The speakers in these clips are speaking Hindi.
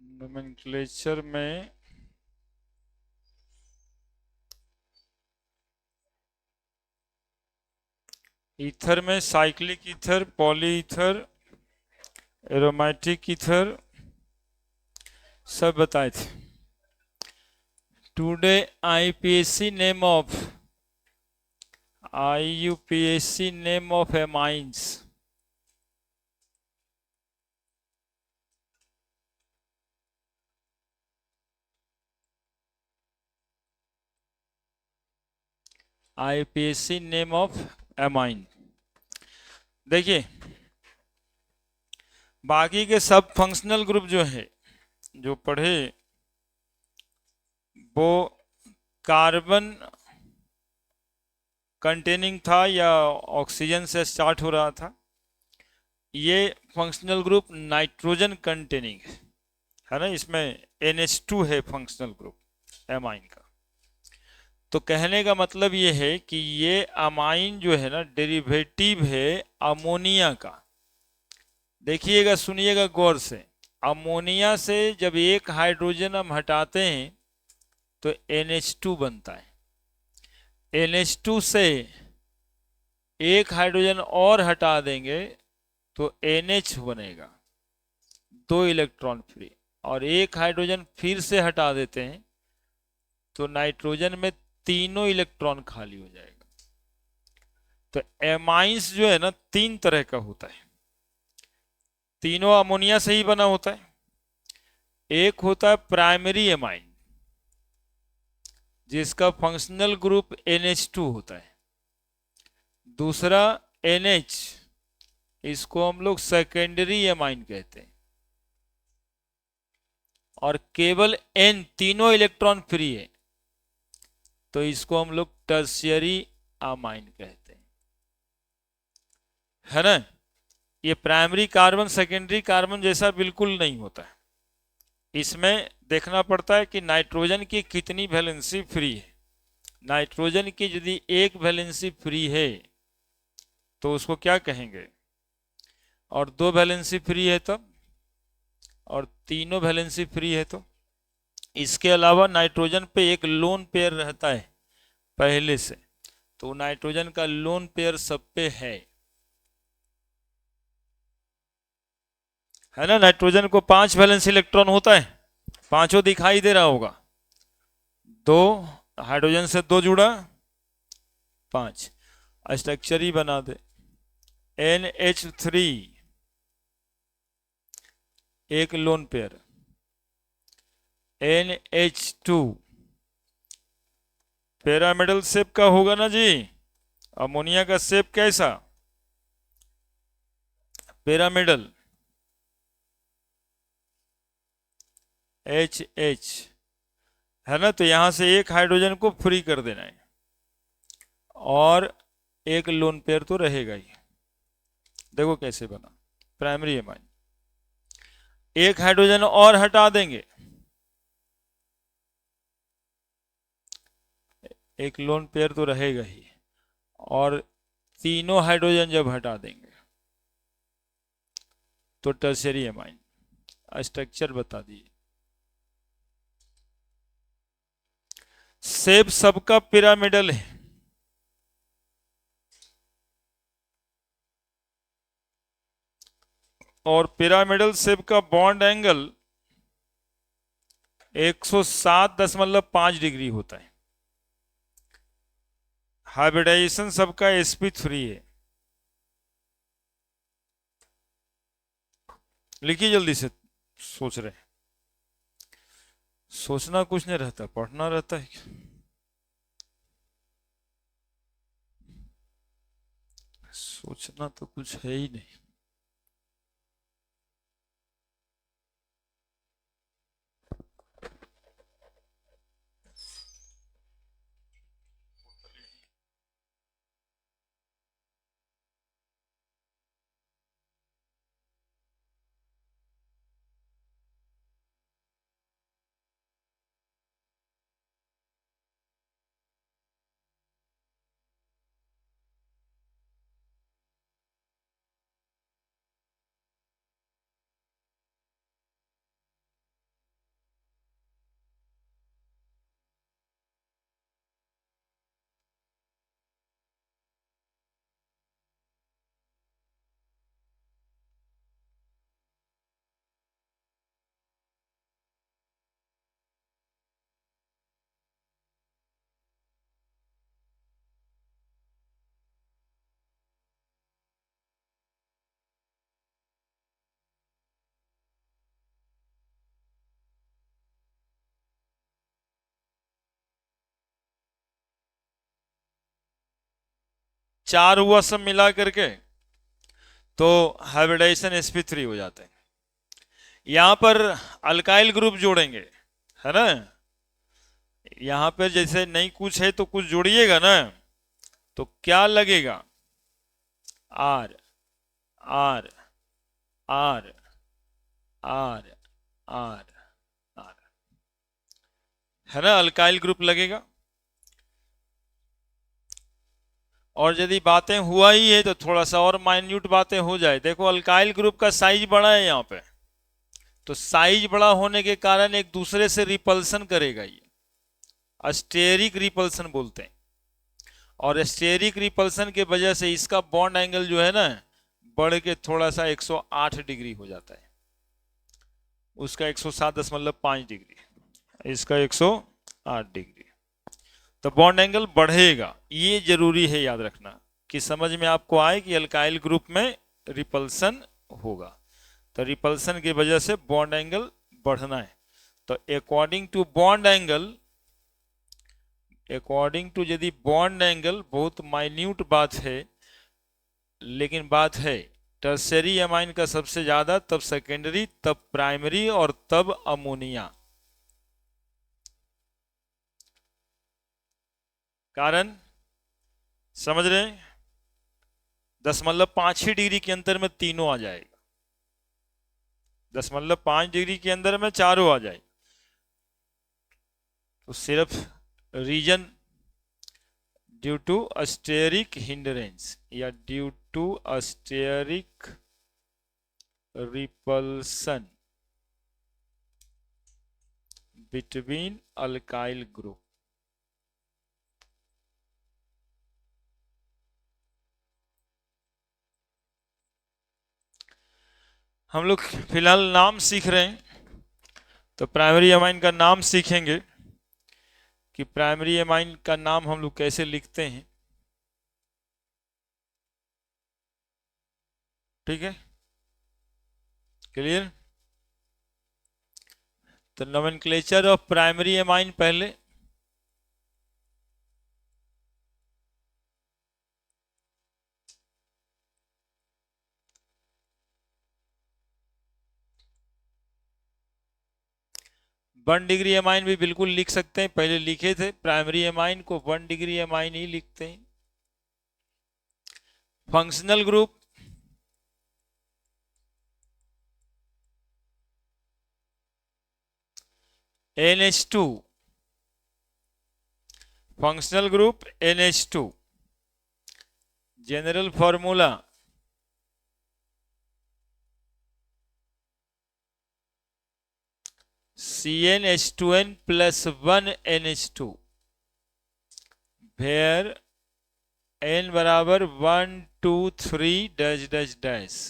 नोमेनक्लेचर में ईथर में cyclic ether, poly ether, aromatic ether सब बताए थे। Today IPSC name of IUPAC name of amines. IUPAC name of amine. देखिए बाकी के सब फंक्शनल ग्रुप जो है जो पढ़े वो कार्बन कंटेनिंग था या ऑक्सीजन से स्टार्ट हो रहा था। ये फंक्शनल ग्रुप नाइट्रोजन कंटेनिंग है ना, इसमें NH2 है फंक्शनल ग्रुप एमाइन का। तो कहने का मतलब ये है कि ये अमाइन जो है ना डेरिवेटिव है अमोनिया का। देखिएगा सुनिएगा गौर से, अमोनिया से जब एक हाइड्रोजन हम हटाते हैं तो NH2 बनता है। NH2 से एक हाइड्रोजन और हटा देंगे तो NH बनेगा, 2 इलेक्ट्रॉन फ्री। और एक हाइड्रोजन फिर से हटा देते हैं तो नाइट्रोजन में तीनों इलेक्ट्रॉन खाली हो जाएगा। तो एमाइंस जो है ना 3 तरह का होता है, तीनों अमोनिया से ही बना होता है। एक होता है प्राइमरी एमाइन जिसका फंक्शनल ग्रुप NH2 होता है। दूसरा NH, इसको हम लोग सेकेंडरी एमाइन कहते हैं। और केवल N तीनों इलेक्ट्रॉन फ्री है तो इसको हम लोग टर्शियरी अमाइन कहते हैं, है ना। ये प्राइमरी कार्बन सेकेंडरी कार्बन जैसा बिल्कुल नहीं होता है। इसमें देखना पड़ता है कि नाइट्रोजन की कितनी वैलेंसी फ्री है। नाइट्रोजन की यदि एक वैलेंसी फ्री है तो उसको क्या कहेंगे, और 2 वैलेंसी फ्री है तब, और तीनों वैलेंसी फ्री है तो। इसके अलावा नाइट्रोजन पे एक लोन पेयर रहता है पहले से, तो नाइट्रोजन का लोन पेयर सब पे है ना। नाइट्रोजन को 5 वैलेंसी इलेक्ट्रॉन होता है, पांचों दिखाई दे रहा होगा। 2 हाइड्रोजन से 2 जुड़ा 5, स्ट्रक्चर ही बना दे। NH3 एक lone pair, NH2 pyramidal shape का होगा ना जी। अमोनिया का शेप कैसा, पिरामिडल। HH है ना, तो यहां से एक हाइड्रोजन को फ्री कर देना है और एक लोन पेयर तो रहेगा ही। देखो कैसे बना प्राइमरी एमाइन, एक हाइड्रोजन और हटा देंगे, एक लोन पेयर तो रहेगा ही, और तीनों हाइड्रोजन जब हटा देंगे तो टर्शियरी एमाइन। स्ट्रक्चर बता दिए। शेप सबका पिरामिडल है, और पिरामिडल शेप का बॉन्ड एंगल 107.5 डिग्री होता है। हाइब्रिडाइजेशन सबका sp3 है। लिखिए जल्दी से, सोच रहे हैं। सोचना कुछ नहीं रहता, पढ़ना रहता है। सोचना तो कुछ है ही नहीं। 4 हुआ सब मिला करके, तो हाइब्रिडाइजेशन sp3 हो जाते हैं। यहां पर अल्काइल ग्रुप जोड़ेंगे, है ना। यहां पर जैसे नहीं कुछ है तो कुछ जोड़िएगा ना, तो क्या लगेगा, R R R R R R, है ना, अल्काइल ग्रुप लगेगा। और यदि बातें हुआ ही है तो थोड़ा सा और माइन्यूट बातें हो जाए। देखो अल्काइल ग्रुप का साइज बड़ा है यहाँ पे, तो साइज बड़ा होने के कारण एक दूसरे से रिपल्सन करेगा, ये स्टेरिक रिपल्सन बोलते हैं। और स्टेरिक रिपल्सन के वजह से इसका बॉन्ड एंगल जो है ना, बढ़ के थोड़ा सा 108 डिग्री हो जाता है, उसका 107.5 डिग्री, इसका 108 डिग्री, तो बॉन्ड एंगल बढ़ेगा। ये जरूरी है याद रखना, कि समझ में आपको आए कि अल्काइल ग्रुप में रिपल्सन होगा, तो रिपल्सन की वजह से बॉन्ड एंगल बढ़ना है। तो अकॉर्डिंग टू यदि बॉन्ड एंगल, बहुत माइन्यूट बात है लेकिन बात है, टर्सरी एमाइन का सबसे ज्यादा, तब सेकेंडरी, तब प्राइमरी, और तब अमोनिया। कारण समझ रहे हैं, 10.5 डिग्री के अंतर में तीनों आ जाएगा, 10.5 डिग्री के अंदर में चारों आ जाए, तो सिर्फ reason due to steric hindrance या due to steric repulsion between alkyl group. हम लोग फिलहाल नाम सीख रहे हैं, तो प्राइमरी एमाइन का नाम सीखेंगे कि प्राइमरी एमाइन का नाम हम लोग कैसे लिखते हैं, ठीक है, क्लियर। तो नोमेनक्लेचर ऑफ प्राइमरी एमाइन पहले, वन डिग्री एमाइन भी बिल्कुल लिख सकते हैं, पहले लिखे थे प्राइमरी एमाइन को 1 डिग्री एमाइन ही लिखते हैं। Functional group, NH2, functional group NH2, general formula CnH2n plus 1 NH2, where n बराबर 1 2 3 dash dash dash.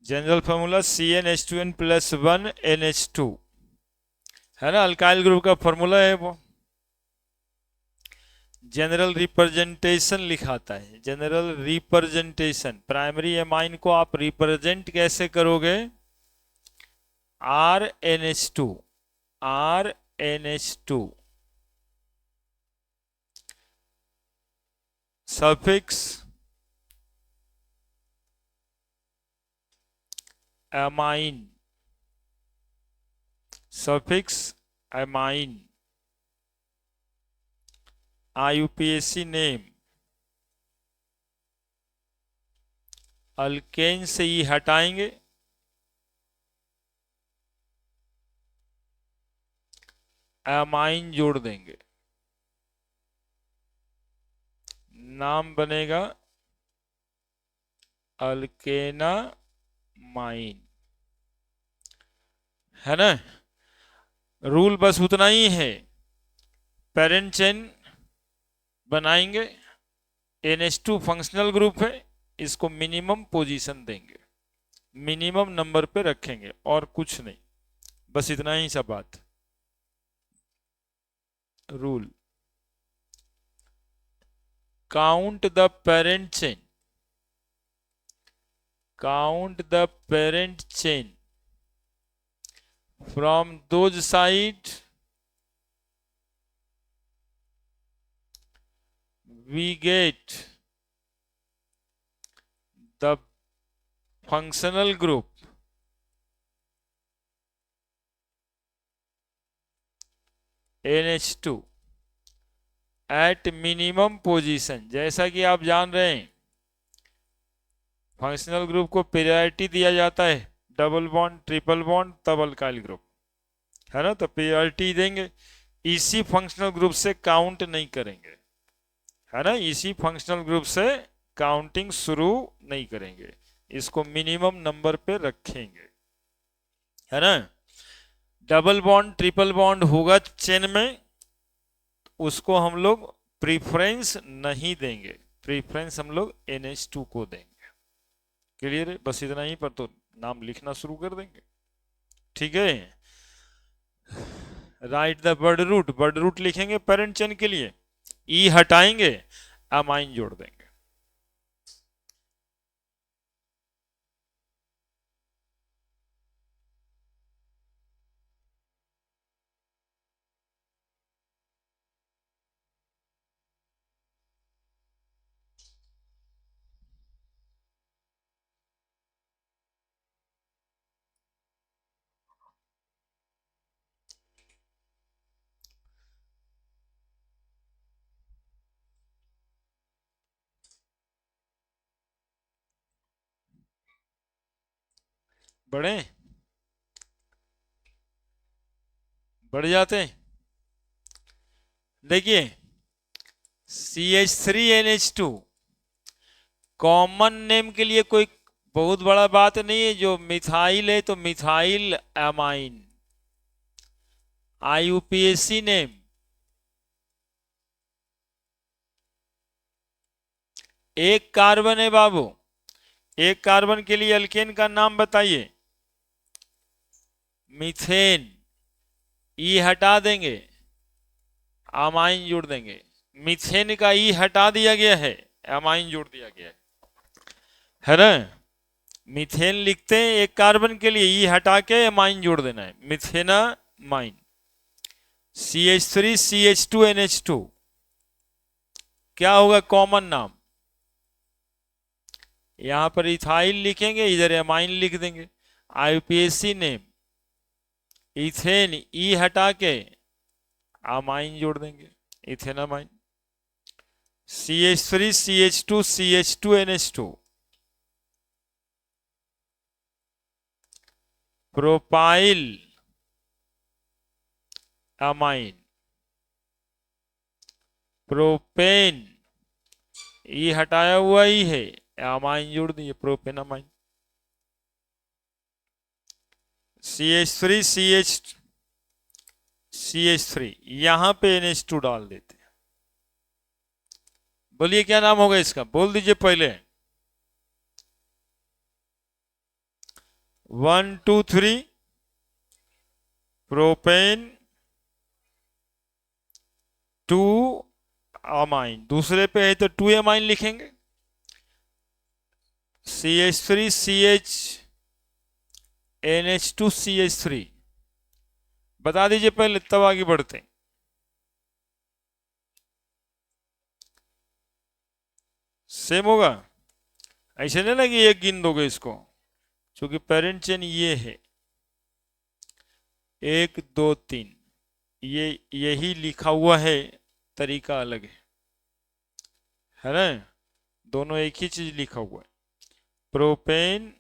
General formula CnH2n plus 1 NH2, है ना, अल्काइल ग्रुप का फॉर्मूला है वो। जनरल रिप्रेजेंटेशन लिखाता है, जनरल रिप्रेजेंटेशन, प्राइमरी एमाइन को आप रिप्रेजेंट कैसे करोगे, RNH2, RNH2 suffix amine, suffix amine, IUPAC name, alkane से ही हटाएंगे, एमाइन जोड़ देंगे, नाम बनेगा अल्केना माइन, है ना। रूल बस उतना ही है, पेरेंट चेन बनाएंगे, NH2 फंक्शनल ग्रुप है, इसको मिनिमम पोजीशन देंगे, मिनिमम नंबर पे रखेंगे, और कुछ नहीं, बस इतना ही सा बात। Rule, count the parent chain, count the parent chain from those side we get the functional group NH2 at minimum position। जैसा कि आप जान रहे हैं फंक्शनल ग्रुप को प्रायोरिटी दिया जाता है, डबल बॉन्ड ट्रिपल बॉन्ड तब अल्काइल ग्रुप, है ना, तो प्रायोरिटी देंगे। इसी फंक्शनल ग्रुप से काउंट नहीं करेंगे, है ना, इसी फंक्शनल ग्रुप से काउंटिंग शुरू नहीं करेंगे, इसको मिनिमम नंबर पे रखेंगे, है ना। डबल बॉन्ड ट्रिपल बॉन्ड होगा चेन में, उसको हम लोग प्रीफरेंस नहीं देंगे, प्रीफरेंस हम लोग NH2 को देंगे। क्लियर है, बस इतना ही, पर तो नाम लिखना शुरू कर देंगे, ठीक है। राइट द वर्ड रूट लिखेंगे पेरेंट चेन के लिए, ई हटाएंगे, अमाइन जोड़ देंगे। बढ़े, बढ़ जाते हैं। देखिए CH3NH2 कॉमन नेम के लिए कोई बहुत बड़ा बात नहीं है, जो मिथाइल है तो मिथाइल एमाइन, IUPAC नेम। एक कार्बन है बाबू, एक कार्बन के लिए अल्केन का नाम बताइए। मीथेन, ई हटा देंगे, अमाइन जोड़ देंगे। मीथेन का ई हटा दिया गया है, अमाइन जोड़ दिया गया है ना। मीथेन लिखते हैं एक कार्बन के लिए, ई हटा के अमाइन जोड़ देना है, मिथेना माइन। CH3CH2NH2 क्या होगा कॉमन नाम, यहां पर इथाइल लिखेंगे, इधर एमाइन लिख देंगे। IUPAC नेम, इथेन ई हटा के अमाइन जोड़ देंगे, ethanamine. CH3CH2CH2NH2 propylamine, propane e हटाया हुआ ही है, अमाइन जोड़ दिए, प्रोपेन अमाइन। CH3 यहां पे NH2 डाल देते हैं। बोलिए क्या नाम होगा इसका, बोल दीजिए पहले। 1 2 3 प्रोपेन 2 अमाइन, दूसरे पे है तो 2 अमाइन लिखेंगे। CH3CH NH2CH3 बता दीजिए पहले, तब आगे बढ़ते हैं। सेम होगा, ऐसे नहीं ना कि एक गिन दोगे इसको, क्योंकि पेरेंट चेन ये है 1 2 3, ये यही लिखा हुआ है, तरीका अलग है ना, दोनों एक ही चीज लिखा हुआ है। प्रोपेन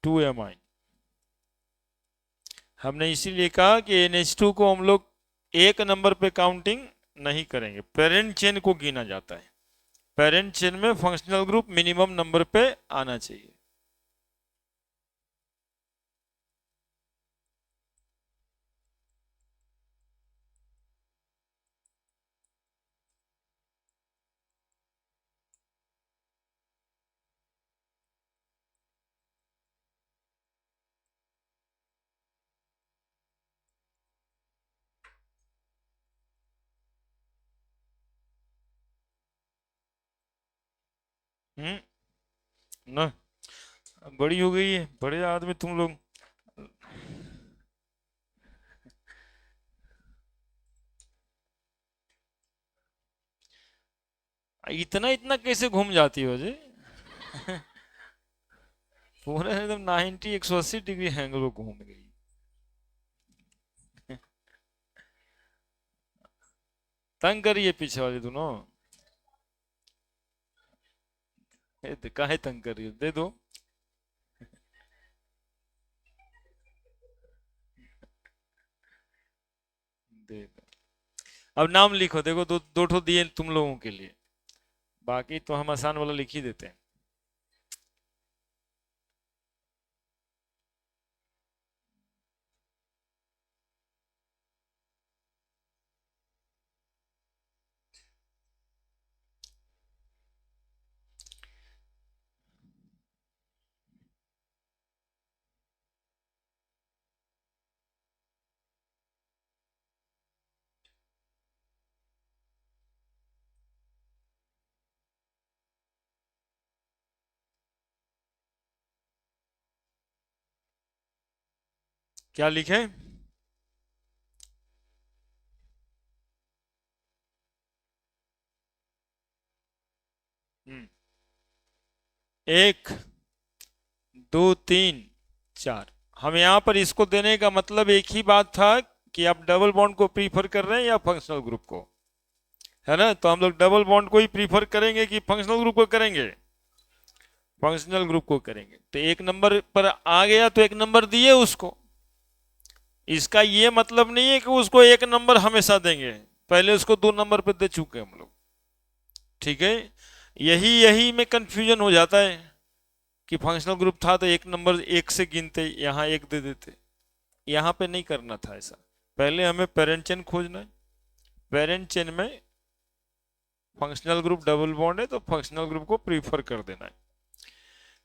2 अमाइन, हमने इसीलिए कहा कि NH2 को हम लोग एक नंबर पे काउंटिंग नहीं करेंगे, पेरेंट चेन को गिना जाता है, पेरेंट चेन में फंक्शनल ग्रुप मिनिमम नंबर पे आना चाहिए। ना, बड़ी हो गई है, बड़े आदमी तुम लोग। इतना इतना कैसे घूम जाती हो जी? पूरे एकदम 180 डिग्री एंगल को घूम गई। तंग करिए पीछे वाली दोनों। काहे तंग करिए, दे दो। दे दो। अब नाम लिखो, देखो दो दो ठो दिए तुम लोगों के लिए, बाकी तो हम आसान वाला लिख ही देते हैं। क्या लिखे? हम्म, एक, दो, तीन, चार। हम यहाँ पर इसको देने का मतलब एक ही बात था कि आप डबल बॉन्ड को प्रीफर कर रहे हैं या फंक्शनल ग्रुप को, है ना? तो हम लोग डबल बॉन्ड को ही प्रीफर करेंगे कि फंक्शनल ग्रुप को करेंगे? फंक्शनल ग्रुप को करेंगे। तो एक नंबर पर आ गया तो एक नंबर दिए उसको। इसका ये मतलब नहीं है कि उसको एक नंबर हमेशा देंगे, पहले उसको 2 नंबर पे दे चुके हम लोग। ठीक है, यही यही में कंफ्यूजन हो जाता है कि फंक्शनल ग्रुप था तो एक नंबर एक से गिनते, यहाँ एक दे देते। यहाँ पे नहीं करना था ऐसा। पहले हमें पेरेंट चेन खोजना है। पेरेंट चेन में फंक्शनल ग्रुप डबल बॉन्ड है तो फंक्शनल ग्रुप को प्रीफर कर देना है।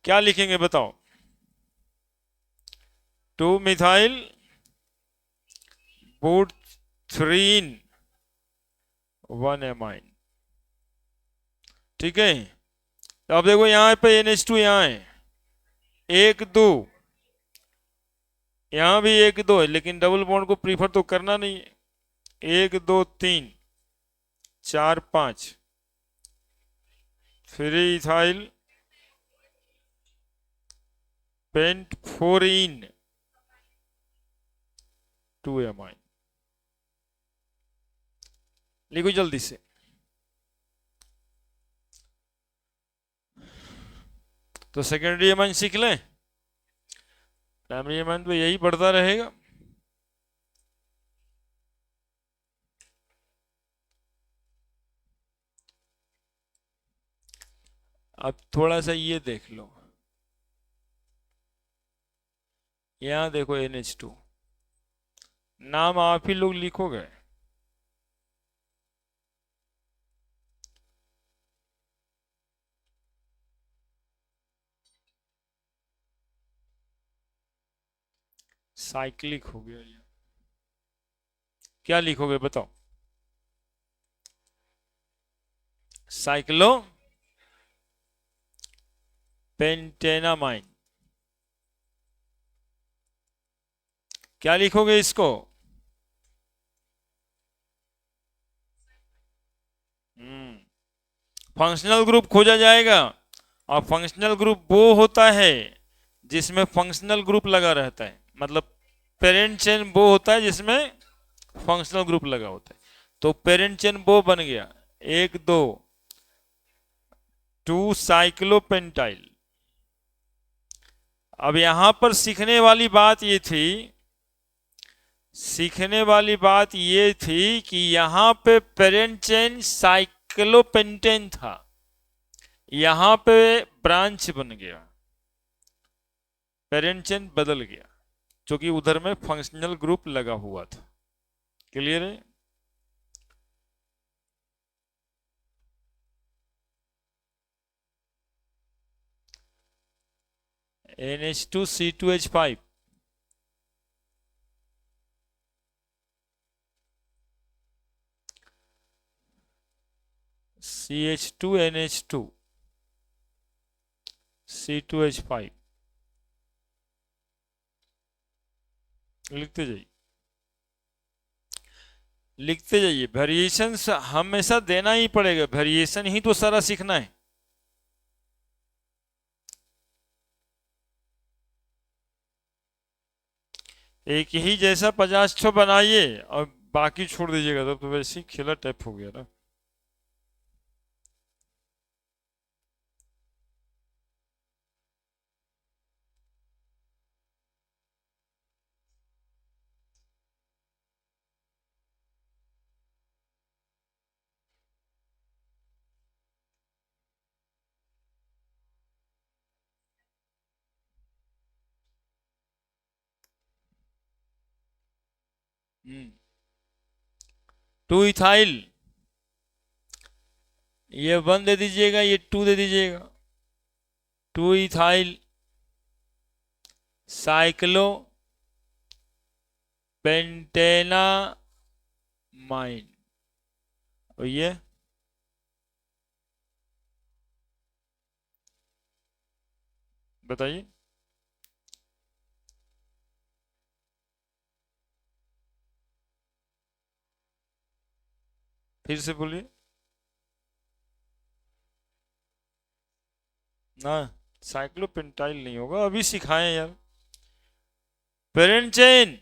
क्या लिखेंगे बताओ? 2 मिथाइल बोट 3 इन 1 एमाइन। ठीक है, तो अब देखो यहाँ पे NH2 यहाँ है, 1 2, यहाँ भी 1 2 है, लेकिन डबल बॉन्ड को प्रीफर तो करना नहीं है। 1 2 3 4 5, फिर इथाइल पेंट 4 इन 2 एमाइन। लिखो जल्दी से। तो सेकेंडरी एमाइन सीख लें, प्राइमरी एमाइन तो यही बढ़ता रहेगा। अब थोड़ा सा ये देख लो, यहाँ देखो NH2, नाम आप ही लोग लिखोगे। साइक्लिक हो गया ये, क्या लिखोगे बताओ? साइक्लो पेंटेनामाइन। क्या लिखोगे इसको? फंक्शनल ग्रुप खोजा जाएगा, और फंक्शनल ग्रुप वो होता है जिसमें फंक्शनल ग्रुप लगा रहता है, मतलब पेरेंट चेन वो होता है जिसमें फंक्शनल ग्रुप लगा होता है। तो पेरेंट चेन वो बन गया 1 2 2 साइक्लोपेंटाइल। अब यहां पर सीखने वाली बात ये थी कि यहां पे पेरेंट चेन साइक्लोपेंटेन था, यहां पे ब्रांच बन गया, पेरेंट चेन बदल गया, क्योंकि उधर में फंक्शनल ग्रुप लगा हुआ था। क्लियर है? NH2C2H5, CH2NH2, C2H5 लिखते जाइए। लिखते जाइए। वेरिएशन हमेशा देना ही पड़ेगा, वेरिएशन ही तो सारा सीखना है। एक ही जैसा 50 बनाइए और बाकी छोड़ दीजिएगा, तब तो वैसे ही खेला टाइप हो गया ना। हम्म। 2 इथाइल, ये 1 दे दीजिएगा, ये 2 दे दीजिएगा। 2 इथाइल साइक्लो पेंटेनामाइन, और ये बताइए। फिर से बोलिए ना। साइक्लोपेंटाइल नहीं होगा, अभी सिखाएं यार। पेरेंट चेन,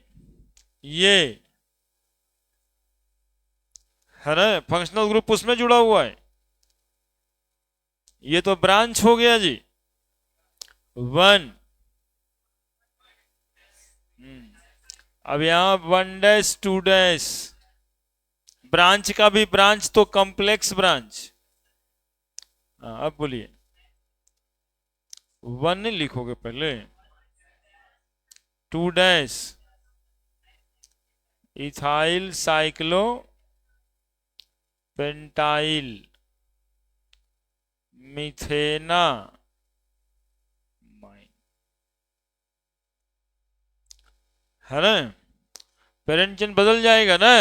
ये है ना, फंक्शनल ग्रुप उसमें जुड़ा हुआ है। ये तो ब्रांच हो गया जी। 1, अब यहां 1 डैश 2 डैश, ब्रांच का भी ब्रांच तो कॉम्प्लेक्स ब्रांच। हाँ अब बोलिए। 1 नहीं लिखोगे पहले, 2 dash ethyl cyclopentyl methanamine, है ना। पेरेंट चिन्ह बदल जाएगा ना,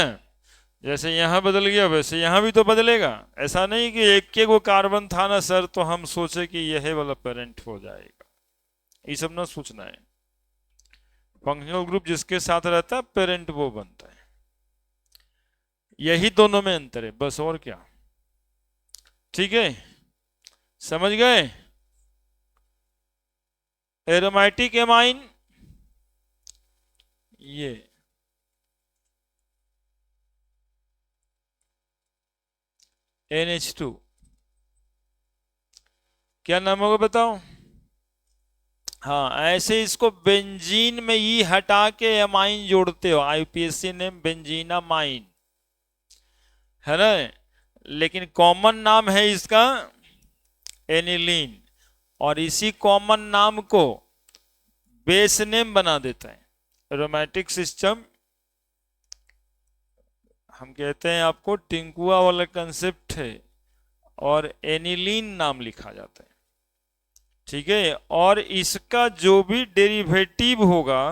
जैसे यहां बदल गया वैसे यहां भी तो बदलेगा। ऐसा नहीं कि एक के वो कार्बन था ना सर तो हम सोचे कि यह वाला पेरेंट हो जाएगा, ये सब ना सोचना है। फंक्शनल ग्रुप जिसके साथ रहता है पेरेंट वो बनता है, यही दोनों में अंतर है बस, और क्या। ठीक है, समझ गए। एरोमेटिक एमाइन, ये NH2, क्या नाम होगा बताओ। हाँ ऐसे इसको बेंजीन में ई हटा के एमाइन जोड़ते हो, IUPAC नेम बेंजीना माइन, है ना। लेकिन कॉमन नाम है इसका एनिलीन, और इसी कॉमन नाम को बेस नेम बना देता है। एरोमेटिक सिस्टम हम कहते हैं आपको टिंकुआ वाला कंसेप्ट है, और एनिलीन नाम लिखा जाता है। ठीक है, और इसका जो भी डेरिवेटिव होगा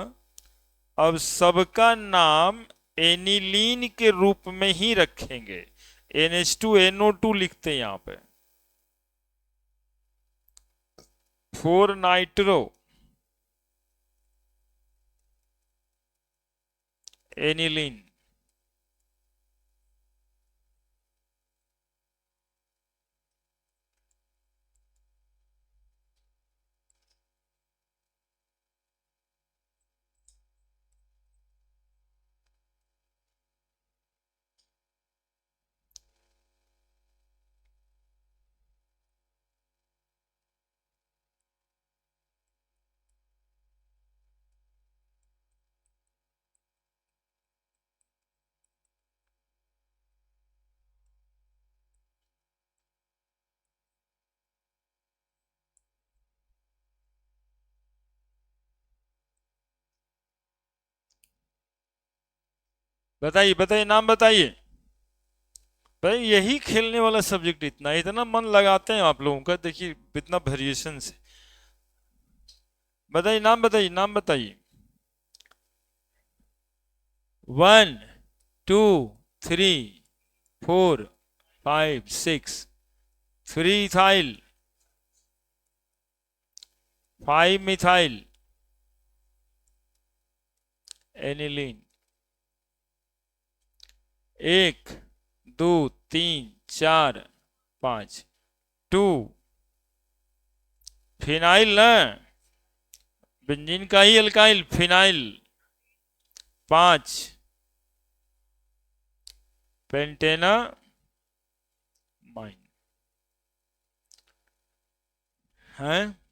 अब सबका नाम एनिलीन के रूप में ही रखेंगे। NH2NO2 लिखते हैं यहां पे, 4 नाइट्रो एनिलीन। बताइए बताइए, नाम बताइए भाई। यही खेलने वाला सब्जेक्ट, इतना इतना मन लगाते हैं आप लोगों का, देखिए इतना वेरिएशन से। बताइए नाम, बताइए नाम बताइए। 1 2 3 4 5 6, 3 इथाइल, 5 मिथाइल एनिलीन, 1 2 3 4 5 2 फिनाइल ना, बेंजीन का ही अल्काइल फिनाइल। 5 पेंटेना माइन है।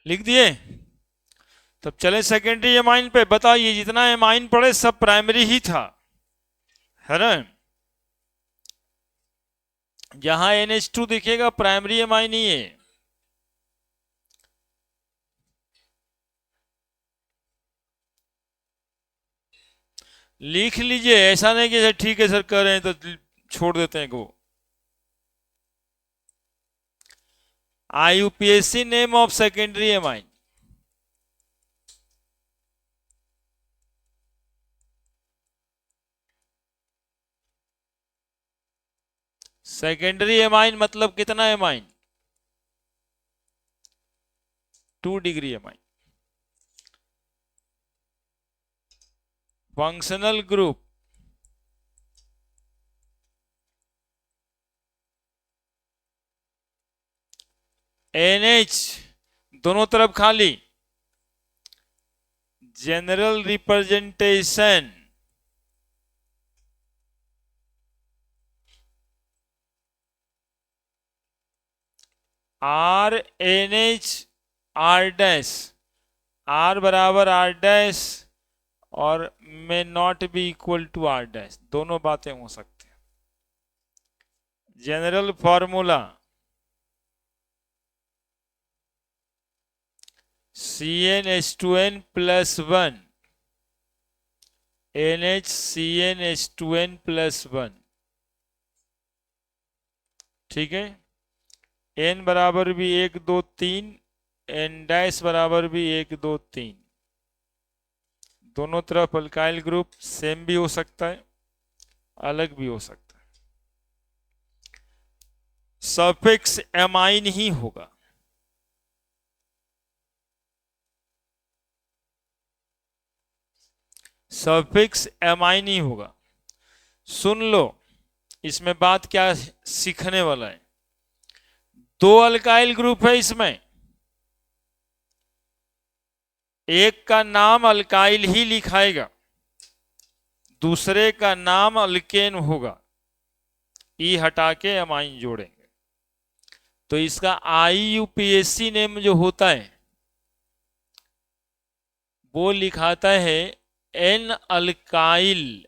लिख दिए। तब चले सेकेंडरी एमाइन पे। बताइए जितना एमाइन पड़े सब प्राइमरी ही था, है ना। जहां NH2 दिखेगा प्राइमरी एमाइन ही है। लिख लीजिए, ऐसा नहीं कि सर ठीक है सर कर रहे हैं तो छोड़ देते हैं को। IUPAC name of secondary amine. Secondary amine मतलब कितना amine? 2 degree amine. Functional group NH दोनों तरफ खाली। General representation RNH R dash, R बराबर R डैश और may not be equal to R dash, दोनों बातें हो सकती हैं। General formula CnH2n plus 1 NHCnH2n plus 1, ठीक है। n बराबर भी 1 2 3, n डैश बराबर भी 1 2 3। दोनों तरफ अल्काइल ग्रुप सेम भी हो सकता है, अलग भी हो सकता है। सफिक्स एमाइन ही होगा। सफिक्स एमाइन ही होगा। सुन लो, इसमें बात क्या सीखने वाला है। 2 अल्काइल ग्रुप है इसमें, एक का नाम अल्काइल ही लिखाएगा, दूसरे का नाम अल्केन होगा। ई हटा के एमाइन जोड़ेंगे तो इसका IUPAC नेम जो होता है वो लिखाता है N अल्काइल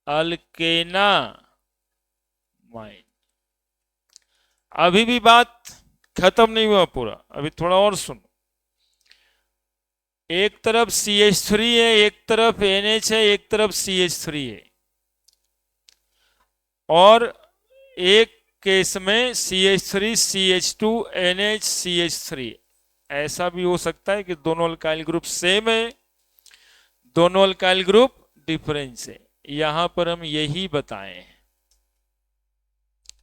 अल्केना माइन। अभी भी बात खत्म नहीं हुआ पूरा, अभी थोड़ा और सुनो। एक तरफ CH3 है, एक तरफ NH है, एक तरफ CH3 है, और एक केस में CH3 CH2 NH CH3। ऐसा भी हो सकता है कि दोनों अल्काइल ग्रुप सेम है, दोनों अल्काइल ग्रुप डिफरेंस है। यहां पर हम यही बताएं,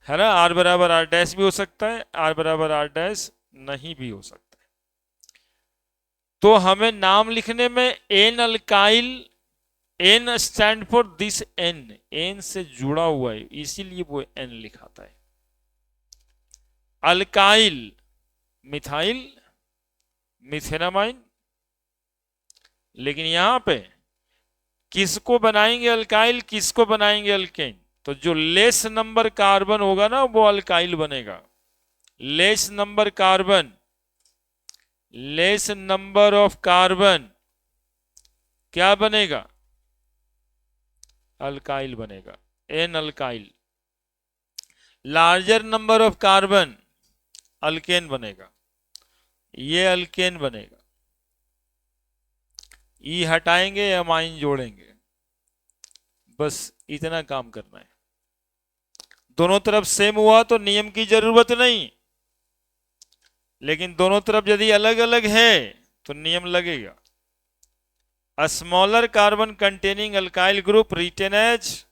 है ना। R बराबर R डैश भी हो सकता है, R बराबर R डैश नहीं भी हो सकता है। तो हमें नाम लिखने में N alkyl, N stand for this N से जुड़ा हुआ है, इसीलिए वो N लिखाता है। Alkyl methyl methenamine. लेकिन यहां पे किसको बनाएंगे अल्काइल, किसको बनाएंगे अल्केन? तो जो लेस नंबर कार्बन होगा ना वो अल्काइल बनेगा। Less number carbon, less number of carbon क्या बनेगा? अल्काइल बनेगा, N alkyl. Larger number of carbon alkane बनेगा, ये अल्केन बनेगा। ई हटाएंगे, अमाइन जोड़ेंगे, बस इतना काम करना है। दोनों तरफ सेम हुआ तो नियम की जरूरत नहीं, लेकिन दोनों तरफ यदि अलग अलग है तो नियम लगेगा। A smaller carbon containing alkyl group written as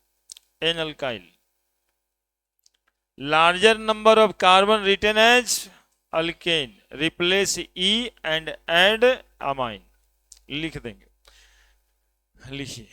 N alkyl. Larger number of carbon written as alkane. Replace E and add amine. लिख देंगे, लिखिए।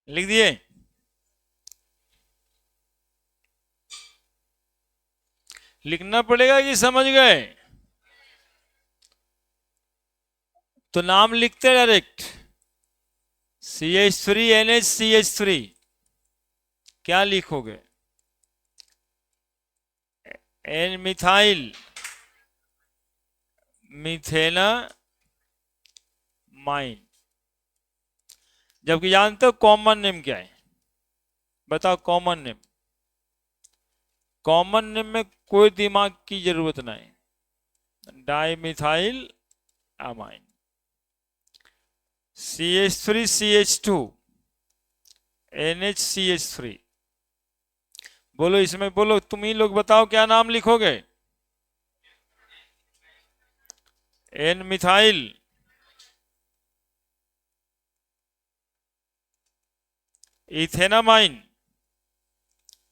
लिख दिए? लिखना पड़ेगा कि समझ गए? तो नाम लिखते डायरेक्ट, CH3NH CH3। क्या लिखोगे? N methyl methanamine. जबकि जानते हो कॉमन नेम क्या है? बताओ कॉमन नेम। कॉमन नेम में कोई दिमाग की जरूरत नहीं, डाइमिथाइल अमाइन। CH3CH2 NHCH3। बोलो इसमें, बोलो तुम ही लोग बताओ क्या नाम लिखोगे? N methyl ethanamine.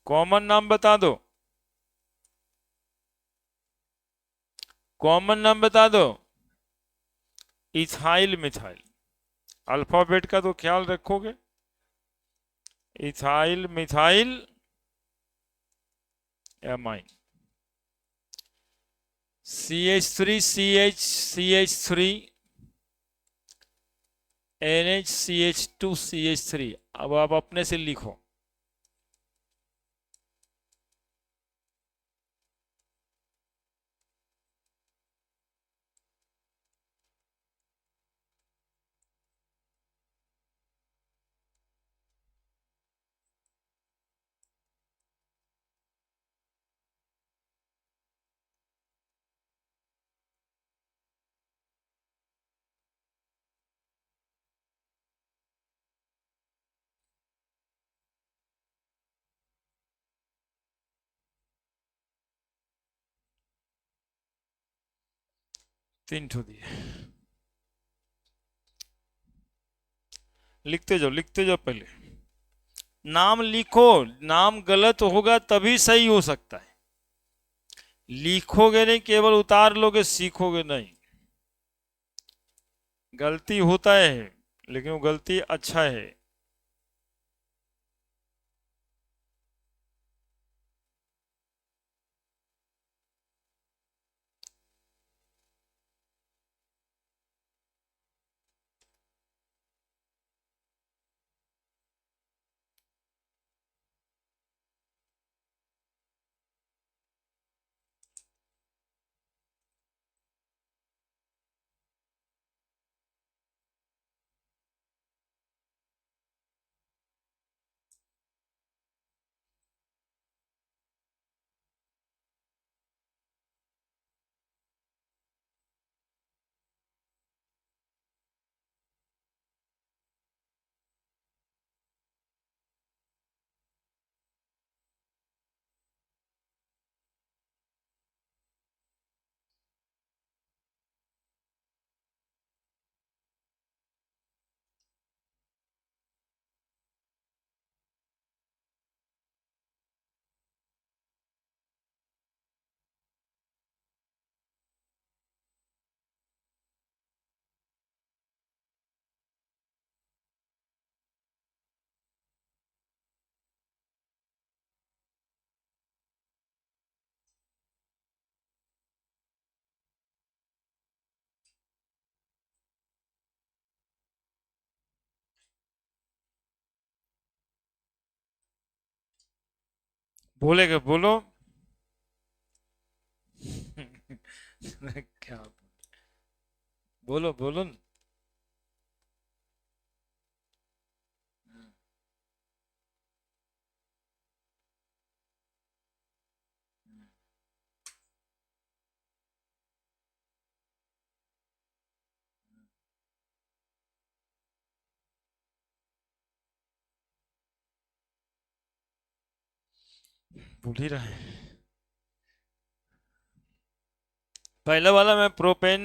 कॉमन नाम बता दो, कॉमन नाम बता दो। Ethyl methyl. अल्फाबेट का तो ख्याल रखोगे। Ethyl methyl amine. CH3CH3 NHCH2CH3। अब आप अपने से लिखो। तीन ठो दिए, लिखते जाओ लिखते जाओ। पहले नाम लिखो, नाम गलत होगा तभी सही हो सकता है। लिखोगे नहीं, केवल उतार लोगे, सीखोगे नहीं। गलती होता है, लेकिन वो गलती अच्छा है। बोलेगा बोलो। क्या बोलो बोलो न। भूल ही रहे हैं। पहले वाला में प्रोपेन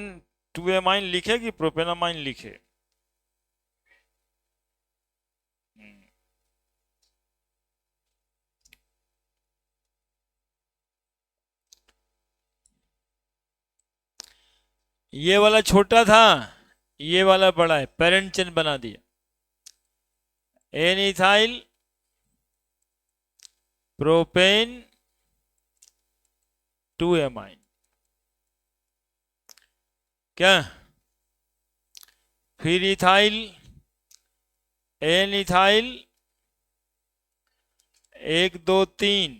2 एमाइन लिखे कि प्रोपेनामाइन लिखे? ये वाला छोटा था, ये वाला बड़ा है, पेरेंट चेन बना दिया। एन इथाइल प्रोपेन 2 एमाइन, क्या? फिर ethyl N ethyl 1 2 3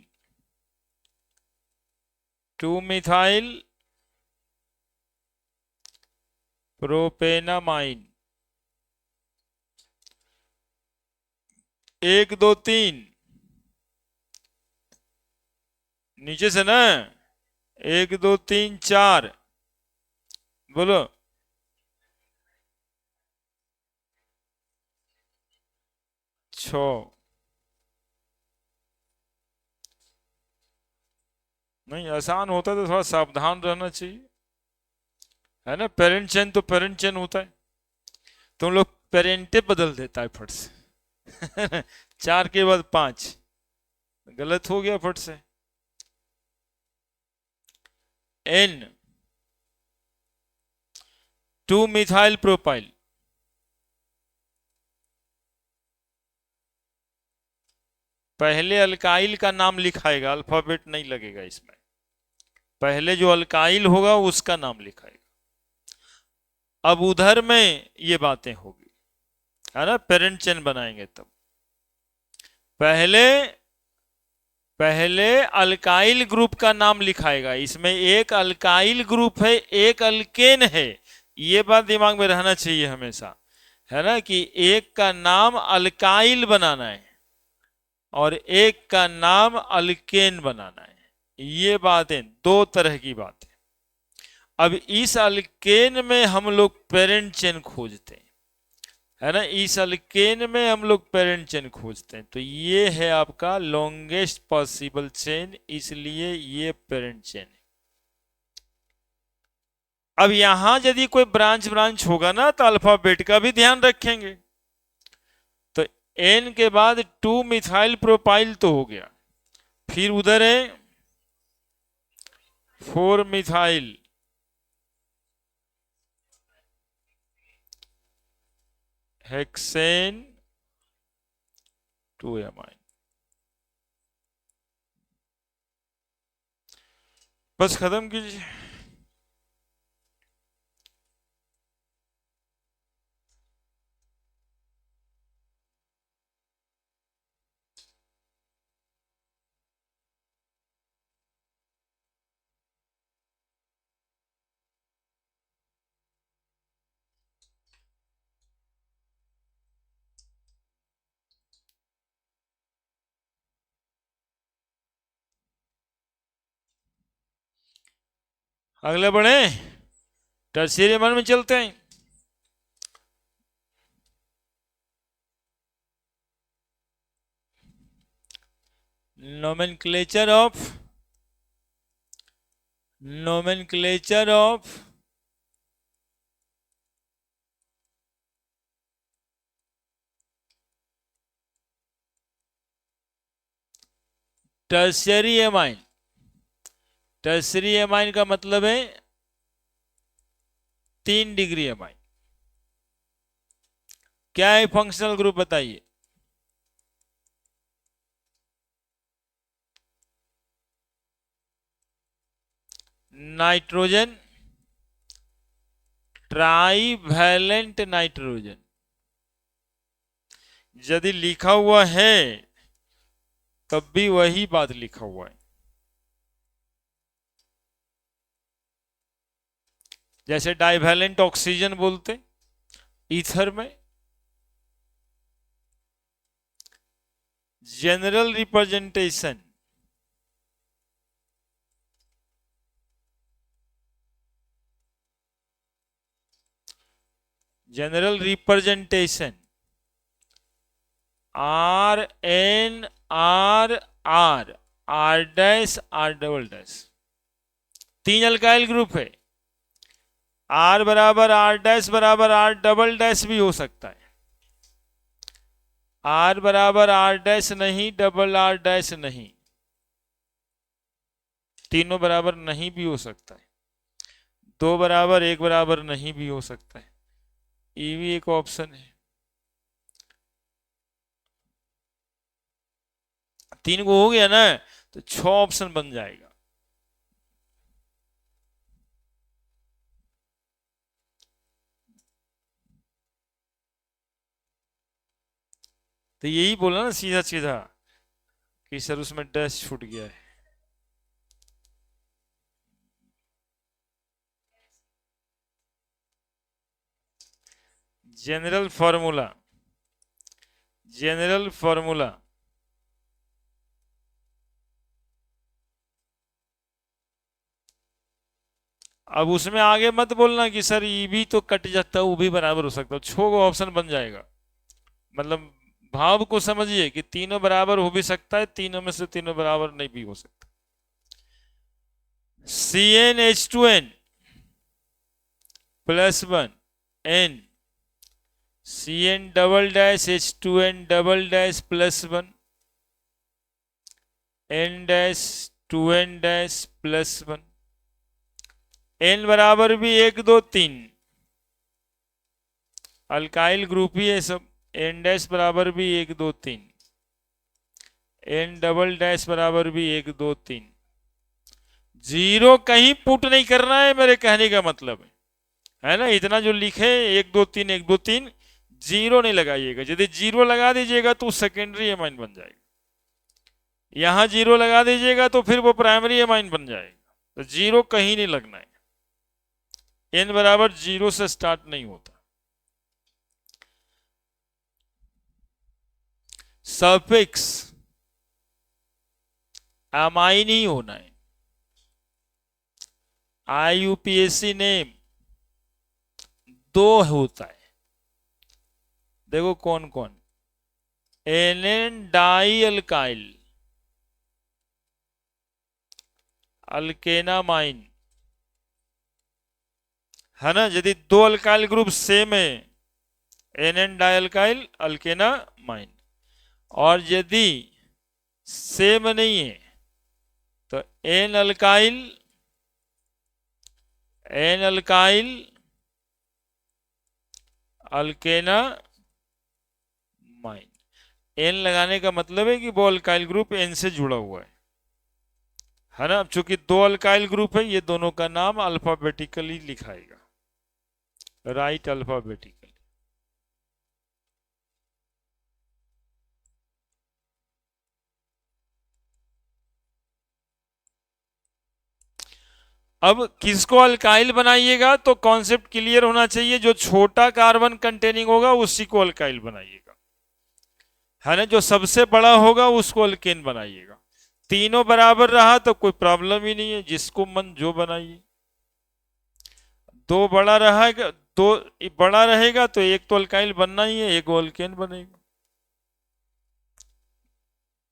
2 methyl propanamine 1 2 3, नीचे से ना, 1 2 3 4, बोलो। छ, नहीं आसान होता तो थोड़ा सावधान रहना चाहिए, है ना। पेरेंट चेन तो पेरेंट चेन होता है, तुम लोग पेरेंटे बदल देता है फट से। 4 के बाद 5, गलत हो गया फट से। एन 2 मिथाइल प्रोपाइल, पहले अल्काइल का नाम लिखाएगा, अल्फाबेट नहीं लगेगा इसमें, पहले जो अल्काइल होगा उसका नाम लिखाएगा। अब उधर में ये बातें होगी, है ना, पेरेंट चेन बनाएंगे तब। पहले पहले अल्काइल ग्रुप का नाम लिखाएगा, इसमें एक अल्काइल ग्रुप है, एक अल्केन है, ये बात दिमाग में रहना चाहिए हमेशा, है ना, कि एक का नाम अल्काइल बनाना है और एक का नाम अल्केन बनाना है। ये बातें दो तरह की बात है। अब इस अल्केन में हम लोग पेरेंट चेन खोजते हैं, है ना, इस अल्केन में हम लोग पेरेंट चेन खोजते हैं, तो ये है आपका लॉन्गेस्ट पॉसिबल चेन, इसलिए ये पेरेंट चेन है। अब यहां यदि कोई ब्रांच ब्रांच होगा ना तो अल्फाबेट का भी ध्यान रखेंगे। तो एन के बाद 2 मिथाइल प्रोपाइल तो हो गया, फिर उधर है 4 मिथाइल हेक्सेन 2 एमाइन, बस खत्म कीजिए। अगले बढ़े, टर्शियरी एमाइन में चलते हैं। Nomenclature of tertiary amine. Tertiary amine का मतलब है 3 डिग्री एमाइन। क्या है फंक्शनल ग्रुप बताइए? Nitrogen, trivalent nitrogen. यदि लिखा हुआ है तब भी वही बात लिखा हुआ है। जैसे डाइवैलेंट ऑक्सीजन बोलते ईथर में, general representation, general representation R N R R, R dash R double dash, 3 alkyl group है। आर बराबर आर डैश बराबर आर डबल डैश भी हो सकता है, आर बराबर आर डैश नहीं, डबल आर डैश नहीं, तीनों बराबर नहीं भी हो सकता है, 2 बराबर 1 बराबर नहीं भी हो सकता है। ये भी एक ऑप्शन है। 3 को हो गया ना, तो 6 ऑप्शन बन जाएगा। तो यही बोला ना सीधा सीधा कि सर उसमें डैश छूट गया है। जनरल फॉर्मूला, जनरल फॉर्मूला अब उसमें आगे मत बोलना कि सर ये भी तो कट जाता है, वो भी बराबर हो सकता है। 6 को ऑप्शन बन जाएगा। मतलब भाव को समझिए कि तीनों बराबर हो भी सकता है, तीनों में से तीनों बराबर नहीं भी हो सकता। CnH2n +1 n, Cn double dash H2n double dash +1 n dash 2n dash +1, n बराबर भी 1 2 3, अल्काइल ग्रुप ही है सब। n डैश बराबर भी 1 2 3, n डबल डैश बराबर भी 1 2 3। जीरो कहीं पुट नहीं करना है, मेरे कहने का मतलब है ना। इतना जो लिखे 1 2 3 1 2 3, जीरो नहीं लगाइएगा। यदि जीरो लगा दीजिएगा तो सेकेंडरी एमाइन बन जाएगा, यहां जीरो लगा दीजिएगा तो फिर वो प्राइमरी एमाइन बन जाएगा। तो जीरो कहीं नहीं लगना है, n बराबर जीरो से स्टार्ट नहीं होता। सफिक्स अमाइन ही होना है। IUPAC नेम 2 होता है, देखो कौन कौन। एन डाई अल्काइल, अल्केनामाइन, है ना। यदि 2 अल्काइल ग्रुप सेम है, एन डाई अल्काइल अल्केनामाइन। और यदि सेम नहीं है तो N alkyl, N alkyl alkanamine. N लगाने का मतलब है कि वो अल्काइल ग्रुप एन से जुड़ा हुआ है ना। अब चूंकि 2 अल्काइल ग्रुप है, ये दोनों का नाम अल्फाबेटिकली लिखाएगा, राइट अल्फाबेटिकली। अब किसको अल्काइल बनाइएगा तो कॉन्सेप्ट क्लियर होना चाहिए। जो छोटा कार्बन कंटेनिंग होगा उसी को अल्काइल बनाइएगा, है ना। जो सबसे बड़ा होगा उसको अल्केन बनाइएगा। तीनों बराबर रहा तो कोई प्रॉब्लम ही नहीं है, जिसको मन जो बनाइए। 2 बड़ा रहेगा, 2 बड़ा रहेगा तो एक तो अल्काइल बनना ही है, एक अल्केन बनेगा।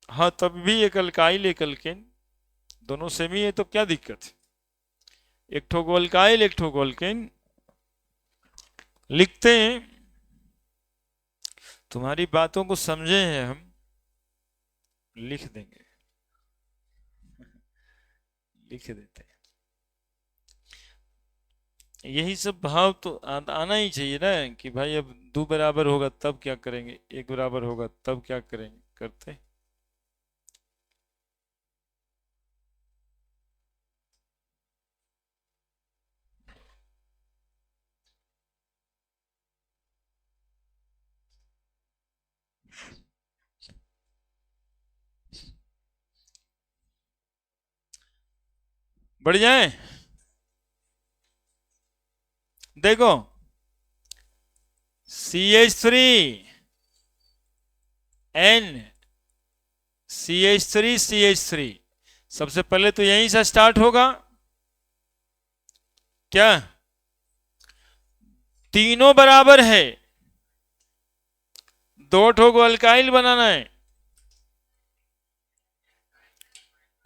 हाँ, तब भी एक अल्काइल एक अल्केन, दोनों सेम ही है, तो क्या दिक्कत है। एक ठो को अल्काइल एक ठो को अल्केन लिखते हैं। तुम्हारी बातों को समझे हैं हम, लिख देंगे, लिख देते हैं। यही सब भाव तो आना ही चाहिए ना कि भाई अब 2 बराबर होगा तब क्या करेंगे, 1 बराबर होगा तब क्या करेंगे, करते। बढ़ जाए। देखो CH3 N CH3 सबसे पहले तो यहीं से स्टार्ट होगा क्या? तीनों बराबर है, दो ठो को अल्काइल बनाना है।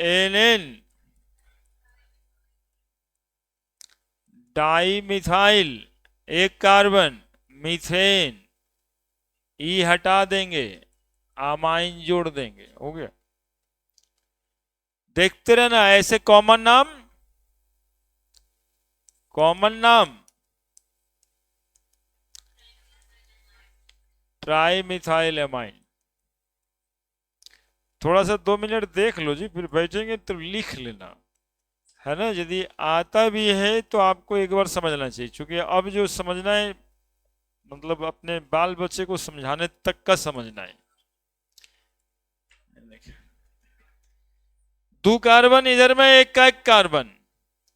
NN डाई मिथाइल, एक कार्बन मीथेन, ई हटा देंगे, अमाइन जोड़ देंगे, हो गया। देखते रहना ऐसे कॉमन नाम, कॉमन नाम ट्राई मिथाइल एमाइन। थोड़ा सा 2 मिनट देख लो जी, फिर बैठेंगे तो लिख लेना, है ना। यदि आता भी है तो आपको एक बार समझना चाहिए, क्योंकि अब जो समझना है मतलब अपने बाल बच्चे को समझाने तक का समझना है। दो कार्बन इधर में, एक का एक कार्बन,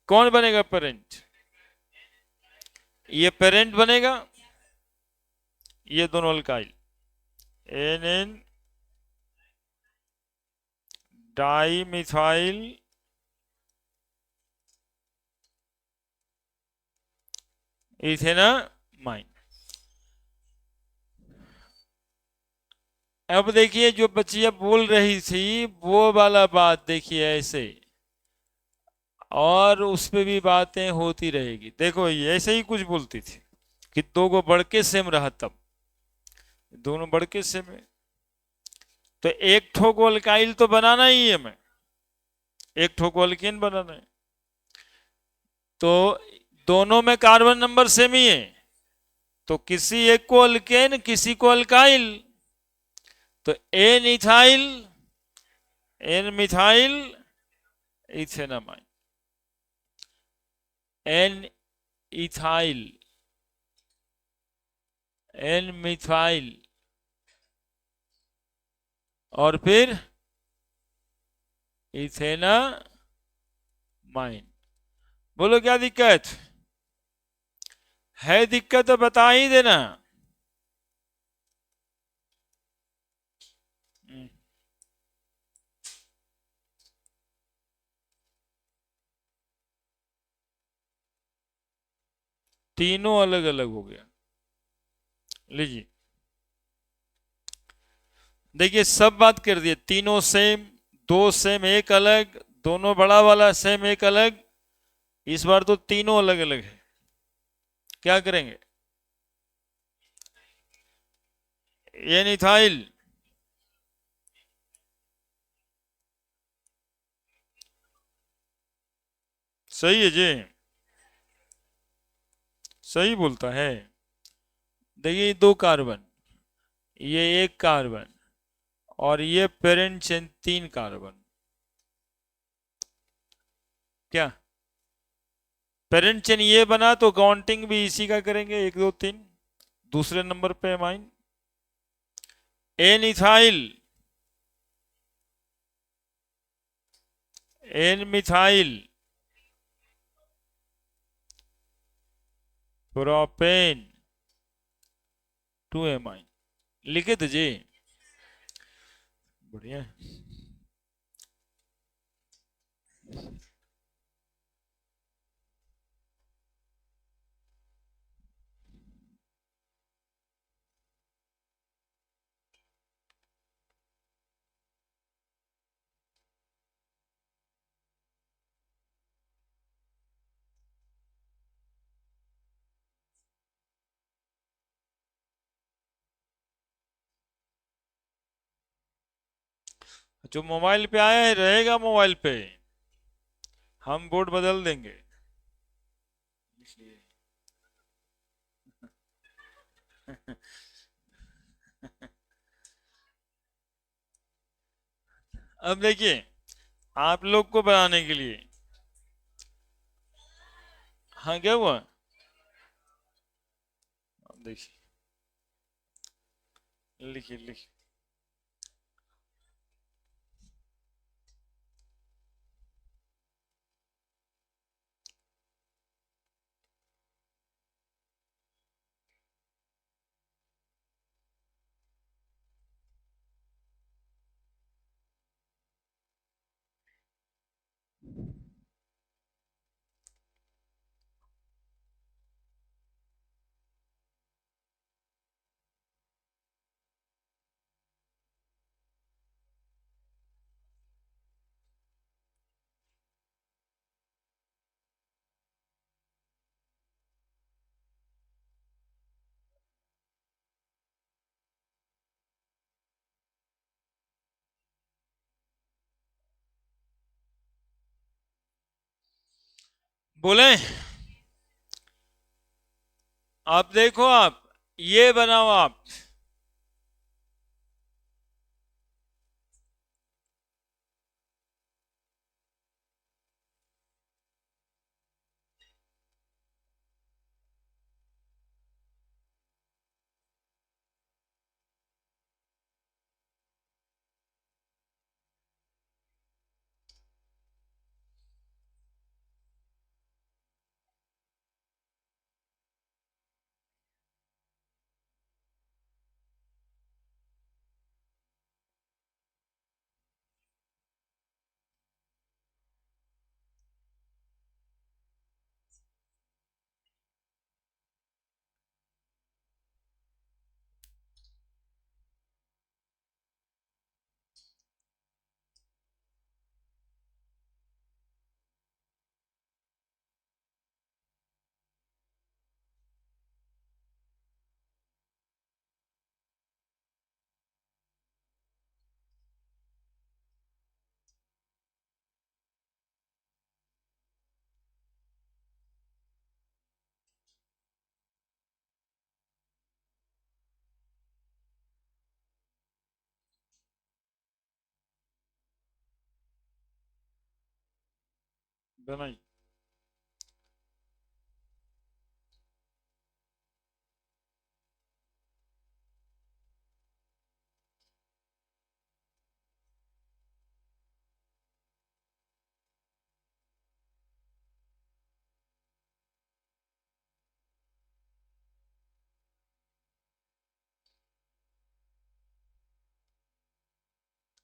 कौन बनेगा पेरेंट? ये पेरेंट बनेगा, ये दोनों alkyl NN di methyl ethanamine. अब देखिए जो बच्चियां बोल रही थी वो वाला बात देखिए ऐसे, और उस पे भी बातें होती रहेगी। देखो ये ऐसे ही कुछ बोलती थी कि दो को बढ़ के सेम रहा, तब दोनों बढ़ के सेम है तो एक ठो को अल्काइल तो बनाना ही है, हमें एक ठो को अल्केन बनाना है। तो दोनों में कार्बन नंबर सेम ही है, तो किसी एक को अल्केन किसी को अल्काइल, तो N ethyl N methyl ethanamine, N ethyl N methyl और फिर इथेनामाइन। बोलो क्या दिक्कत है? दिक्कत तो बता ही देना। तीनों अलग अलग हो गया। लीजिए देखिए सब बात कर दिए, तीनों सेम, दो सेम एक अलग, दोनों बड़ा वाला सेम एक अलग। इस बार तो तीनों अलग अलग है, क्या करेंगे? ये इथाइल सही है जी, सही बोलता है। देखिए दो कार्बन, ये एक कार्बन और ये पेरेंट चेन 3 कार्बन, क्या पेरेंट चेन ये बना तो काउंटिंग भी इसी का करेंगे, 1 2 3। दूसरे नंबर पे amine N ethyl N methyl propane 2 amine. लिखे थे जी, बढ़िया। जो मोबाइल पे आया है रहेगा मोबाइल पे, हम बोर्ड बदल देंगे। अब देखिए आप लोग को बनाने के लिए, हाँ क्या हुआ? अब देखिए लिखिए लिखिए, बोले आप देखो, आप ये बनाओ आप। बनाई।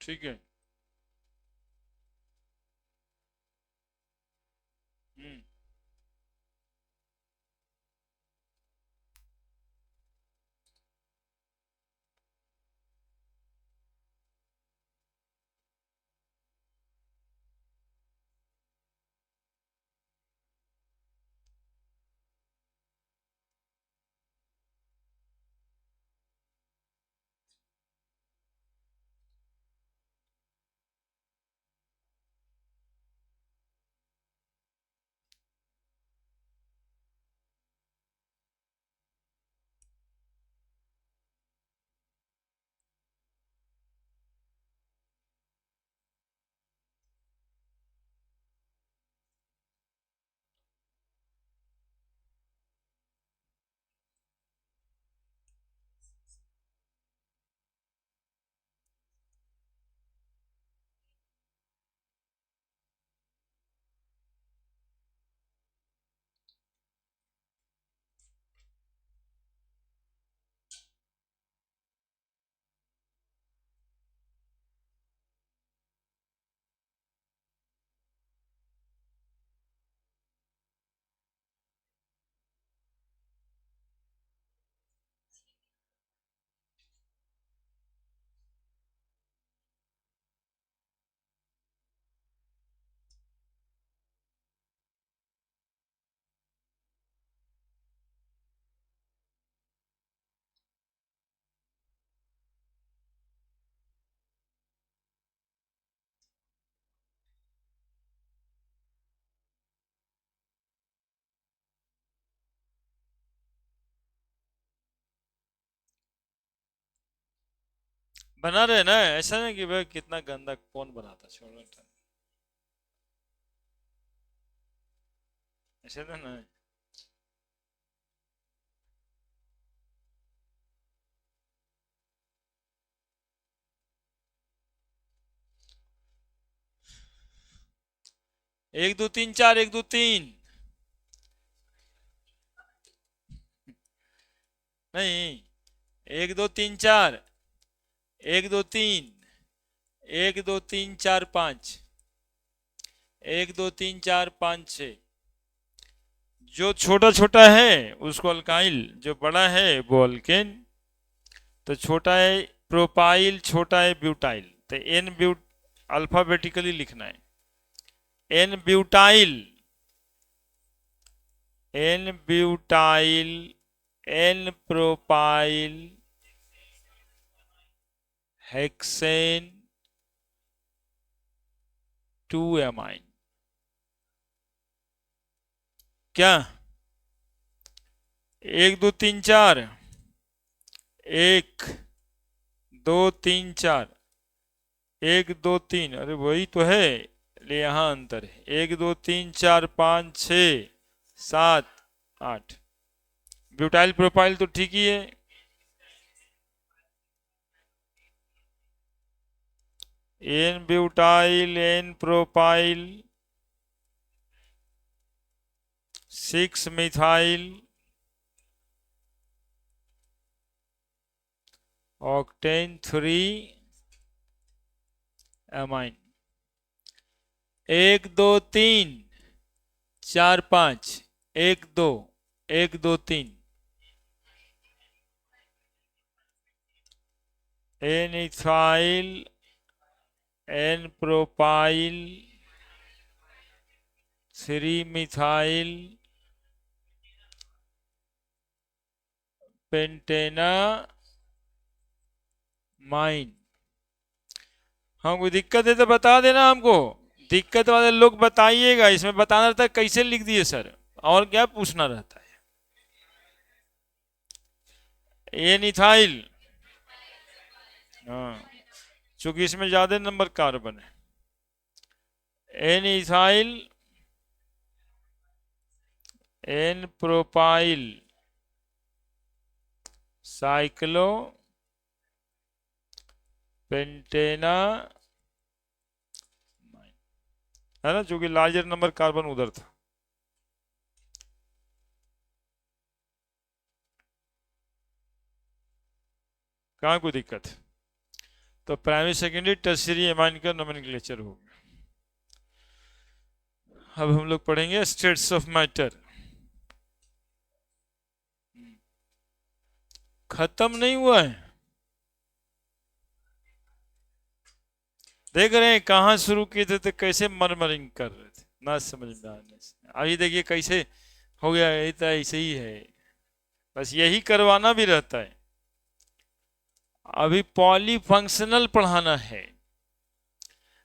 ठीक है। हम्म। बना रहे ना, ऐसा नहीं कि भाई कितना गंदा कौन बनाता, छोड़ो तो। ऐसे तो नहीं। 1 2 3 4, 1 2 3। नहीं, 1 2 3 4, 1 2 3, 1 2 3 4 5, 1 2 3 4 5 6। जो छोटा छोटा है उसको अल्काइल, जो बड़ा है वो अल्केन। तो छोटा है प्रोपाइल, छोटा है ब्यूटाइल। तो एन ब्यूट अल्फाबेटिकली लिखना है। N butyl, N butyl, N propyl, hexane, 2 amine. क्या 1 2 3 4, 1 2 3 4, 1 2 3, अरे वही तो है, ले यहाँ अंतर है। 1 2 3 4 5 6 7 8। ब्यूटाइल प्रोपाइल तो ठीक ही है। N butyl, N propyl, 6 methyl, octane 3 amine. 1 2 3 4 5, 1 2 1 2 3, N ethyl, N propyl, 3 methyl, pentanamine. हाँ कोई दिक्कत है तो बता देना हमको, दिक्कत वाले लोग बताइएगा। इसमें बताना रहता है कैसे लिख दिए सर, और क्या पूछना रहता है। एन इथाइल, हाँ चूंकि इसमें ज्यादा नंबर कार्बन है। N ethyl, N propyl, cyclo pentene, है ना, जो कि लार्जर नंबर कार्बन उधर था। कहाँ कोई दिक्कत है? तो प्राइमरी सेकेंडरी टर्शियरी एमाइन का नोमेनक्लेचर हो गया। अब हम लोग पढ़ेंगे स्टेट्स ऑफ मैटर। खत्म नहीं हुआ है, देख रहे हैं कहाँ शुरू किए थे तो कैसे मरमरिंग कर रहे थे, ना समझ में आने से। अभी देखिए कैसे हो गया, ये तो ऐसे ही है, बस यही करवाना भी रहता है। अभी पॉलीफंक्शनल पढ़ाना है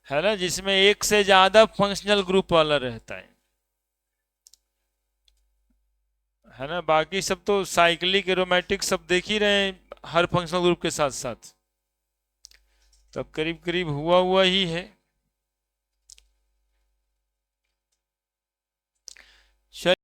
ना, जिसमें एक से ज्यादा फंक्शनल ग्रुप वाला रहता है ना। बाकी सब तो साइक्लिक एरोमेटिक सब देख ही रहे हैं हर फंक्शनल ग्रुप के साथ साथ, तब करीब करीब हुआ हुआ ही है।